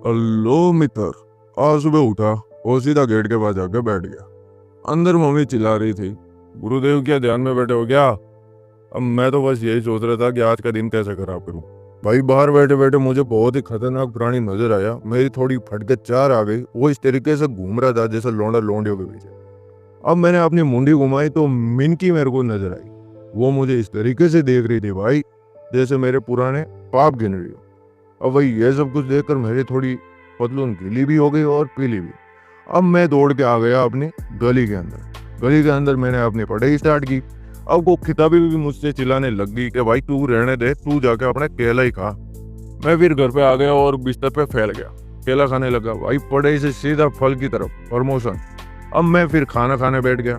Hello मित्र। आज सुबह उठा और सीधा गेट के पास जाके बैठ गया। अंदर मम्मी चिल्ला रही थी, गुरुदेव क्या ध्यान में बैठे हो क्या? अब मैं तो बस यही सोच रहा था कि आज का दिन कैसे खराब करूं। भाई बाहर बैठे बैठे मुझे बहुत ही खतरनाक प्राणी नजर आया। मेरी थोड़ी फटके चार आ गई। वो इस तरीके से घूम रहा था जैसे लौंडा लौंडियों के पीछे। अब मैंने अपनी मुंडी घुमाई तो मिनकी मेरे को नजर आई। वो मुझे इस तरीके से देख रही थी भाई, जैसे मेरे पुराने पाप गिन रही हो। अब वही ये सब कुछ देखकर मेरी थोड़ी पतलून गीली भी हो गई और पीली भी। अब मैं दौड़ के आ गया अपनी गली के अंदर। गली के अंदर मैंने अपनी पढ़ाई स्टार्ट की। अब वो किताबी भी मुझसे चिल्लाने लग गई कि भाई तू रहने दे, तू जाके अपने केला ही खा। मैं फिर घर पे आ गया और बिस्तर पे फैल गया, केला खाने लगा। भाई पढ़ाई से सीधा फल की तरफ, प्रमोशन। अब मैं फिर खाना खाने बैठ गया।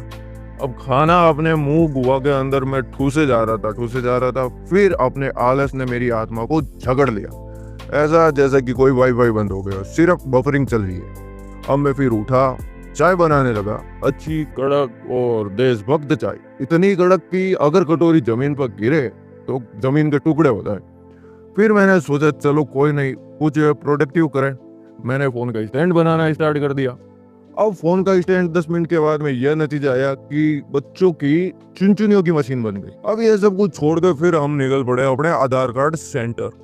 अब खाना अपने मुंह गुआ के अंदर मैं ठूसे जा रहा था, ठूसे जा रहा था। फिर अपने आलस ने मेरी आत्मा को झगड़ लिया, ऐसा जैसा कि कोई वाईफाई बंद हो गया, सिर्फ बफरिंग चल रही है। अब मैं फिर उठा, चाय बनाने लगा। अच्छी कड़क और देशभक्त चाय, इतनी कड़क कि अगर कटोरी जमीन पर गिरे तो जमीन के टुकड़े हो जाए। फिर मैंने सोचा चलो कोई नहीं, कुछ प्रोडक्टिव करें। मैंने फोन का स्टैंड बनाना स्टार्ट कर दिया। अब फोन का स्टैंड 10 मिनट के बाद में यह नतीजा आया कि बच्चों की चुनचुनियों की मशीन बन गई। अब ये सब कुछ छोड़कर फिर हम निकल पड़े अपने आधार कार्ड सेंटर।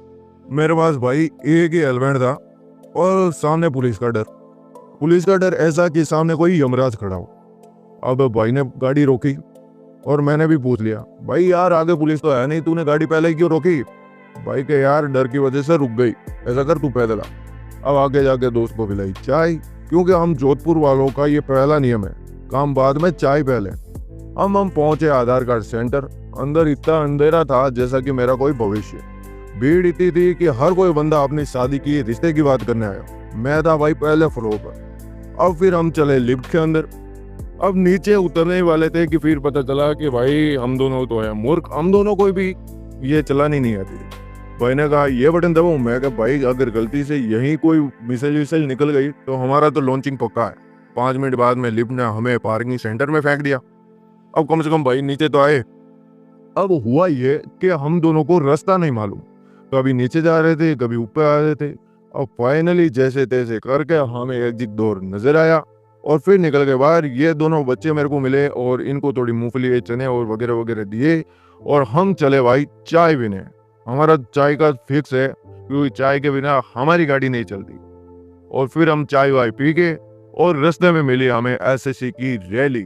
मेरे पास भाई एक ही हेलमेट था और सामने पुलिस का डर। पुलिस का डर ऐसा कि सामने कोई यमराज खड़ा हो। अब भाई ने गाड़ी रोकी और मैंने भी पूछ लिया, भाई यार आगे पुलिस तो है नहीं, तूने गाड़ी पहले ही क्यों रोकी? भाई के यार डर की वजह से रुक गई, ऐसा कर तू पैदल आ। अब आगे जाके दोस्त को पिलाई चाय, क्योंकि हम जोधपुर वालों का ये पहला नियम है, काम बाद में चाय पहले। हम पहुंचे आधार कार्ड सेंटर। अंदर इतना अंधेरा था जैसा कि मेरा कोई भविष्य। भीड़ इतनी थी कि हर कोई बंदा अपनी शादी की रिश्ते की बात करने आया। मैं था भाई पहले फ्लोर पर। अब फिर हम चले लिफ्ट के अंदर। अब नीचे उतरने ही वाले थे कि फिर पता चला कि भाई हम दोनों तो हैं मूर्ख, हम दोनों को भी ये चलानी नहीं आती। भाई ने कहा ये बटन दबाऊं? मैं कहा भाई अगर गलती से यहीं कोई मिसाइल विसाइल निकल गई तो हमारा तो लॉन्चिंग पक्का है। 5 मिनट बाद में लिफ्ट ने हमें पार्किंग सेंटर में फेंक दिया। अब कम से कम भाई नीचे तो आए। अब हुआ ये कि हम दोनों को रास्ता नहीं मालूम, कभी नीचे जा रहे थे कभी ऊपर आ रहे थे। अब फाइनली जैसे तैसे करके हमें एग्जिट डोर नजर आया और फिर निकल के बाहर। ये दोनों बच्चे मेरे को मिले और इनको थोड़ी मूंगफली चने और वगैरह वगैरह दिए और हम चले भाई चाय पीने। हमारा चाय का फिक्स है, क्योंकि चाय के बिना हमारी गाड़ी नहीं चलती। और फिर हम चाय वाय पी के और रास्ते में मिली हमें एसएससी की रैली।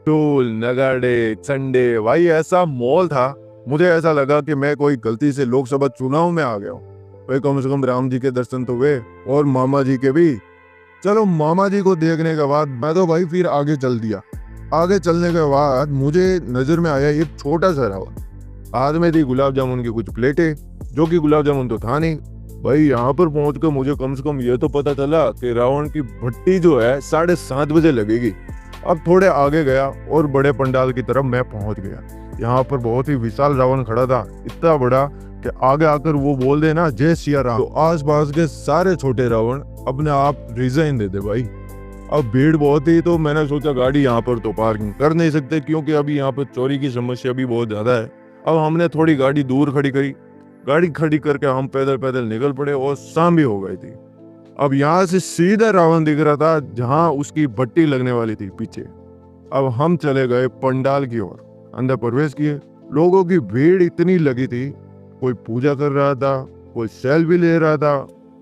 ढोल नगाड़े चंडे, भाई ऐसा माहौल था, मुझे ऐसा लगा कि मैं कोई गलती से लोकसभा चुनाव में आ गया हूँ। भाई कम से कम राम जी के दर्शन तो हुए और मामा जी के भी। चलो मामा जी को देखने के बाद मैं तो भाई फिर आगे चल दिया। आगे चलने के बाद मुझे नजर में आया एक छोटा सा रावण। हाथ में थी गुलाब जामुन की कुछ प्लेटें, जो कि गुलाब जामुन तो था नहीं। भाई यहाँ पर पहुंच कर मुझे कम से कम ये तो पता चला कि रावण की भट्टी जो है 7:30 बजे लगेगी। अब थोड़े आगे गया और बड़े पंडाल की तरफ मैं पहुंच गया। यहाँ पर बहुत ही विशाल रावण खड़ा था, इतना बड़ा कि आगे आकर वो बोल दे ना जय सिया राम, तो आसपास के सारे छोटे रावण अपने आप रिजाइन दे दे भाई। अब भीड़ बहुत थी तो मैंने सोचा गाड़ी यहाँ पर तो पार्किंग कर नहीं सकते, क्योंकि अभी यहाँ पर चोरी की समस्या भी बहुत ज्यादा है। अब हमने थोड़ी गाड़ी दूर खड़ी करी। गाड़ी खड़ी करके हम पैदल पैदल निकल पड़े और शाम भी हो गई थी। अब यहाँ से सीधा रावण दिख रहा था जहाँ उसकी भट्टी लगने वाली थी पीछे। अब हम चले गए पंडाल की ओर, अंदर प्रवेश किए। लोगों की भीड़ इतनी लगी थी, कोई पूजा कर रहा था, कोई सेल्फी ले रहा था,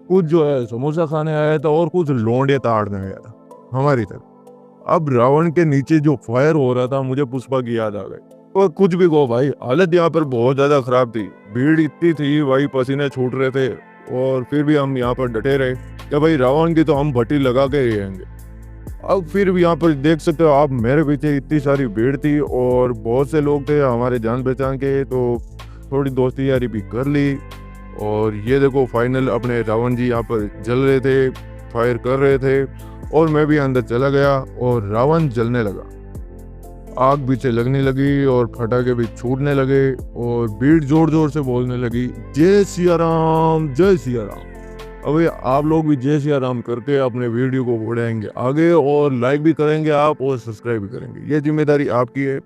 कुछ जो है समोसा खाने आया था और कुछ लौंडे ताड़ने आया था हमारी तरफ। अब रावण के नीचे जो फायर हो रहा था मुझे पुष्पा की याद आ गई। और कुछ भी कहो भाई, हालत यहाँ पर बहुत ज्यादा खराब थी। भीड़ इतनी थी भाई, पसीने छूट रहे थे। और फिर भी हम यहाँ पर डटे रहे कि भाई रावण की तो हम भट्टी लगा के ही रहेंगे। अब फिर भी यहाँ पर देख सकते हो आप, मेरे पीछे इतनी सारी भीड़ थी और बहुत से लोग थे हमारे जान पहचान के, तो थोड़ी दोस्ती यारी भी कर ली। और ये देखो फाइनल अपने रावण जी यहाँ पर जल रहे थे, फायर कर रहे थे और मैं भी अंदर चला गया और रावण जलने लगा। आग पीछे लगने लगी और फटाके भी छूटने लगे और भीड़ जोर जोर से बोलने लगी जय सिया राम, जय सिया राम। अबे आप लोग भी जय सिया राम करके अपने वीडियो को बढ़ाएंगे आगे और लाइक भी करेंगे आप और सब्सक्राइब भी करेंगे, ये जिम्मेदारी आपकी है।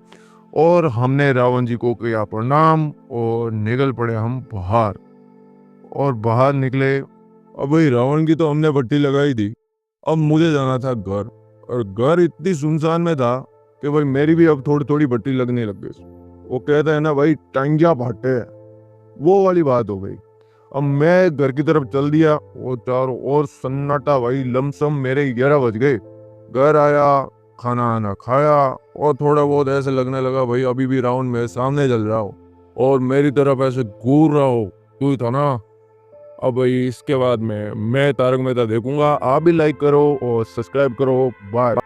और हमने रावण जी को किया प्रणाम और निकल पड़े हम बाहर। और बाहर निकले अब भाई रावण की तो हमने पट्टी लगाई थी। अब मुझे जाना था घर, और घर इतनी सुनसान में था कि भाई मेरी भी अब थोड़ी थोड़ी पट्टी लगने लग गई। वो कहता है ना भाई, टांगिया फाटे, वो वाली बात हो गई। अब मैं घर की तरफ चल दिया, वो चारों ओर सन्नाटा भाई, लमसम मेरे 11 बज गए। घर आया, खाना आना खाया, और थोड़ा बहुत ऐसे लगने लगा भाई अभी भी राउंड मेरे सामने चल रहा हो और मेरी तरफ ऐसे घूर रहा हो। तू ही था ना। अब भाई इसके बाद में मैं तारक मेहता देखूंगा। आप भी लाइक करो और सब्सक्राइब करो। बाय।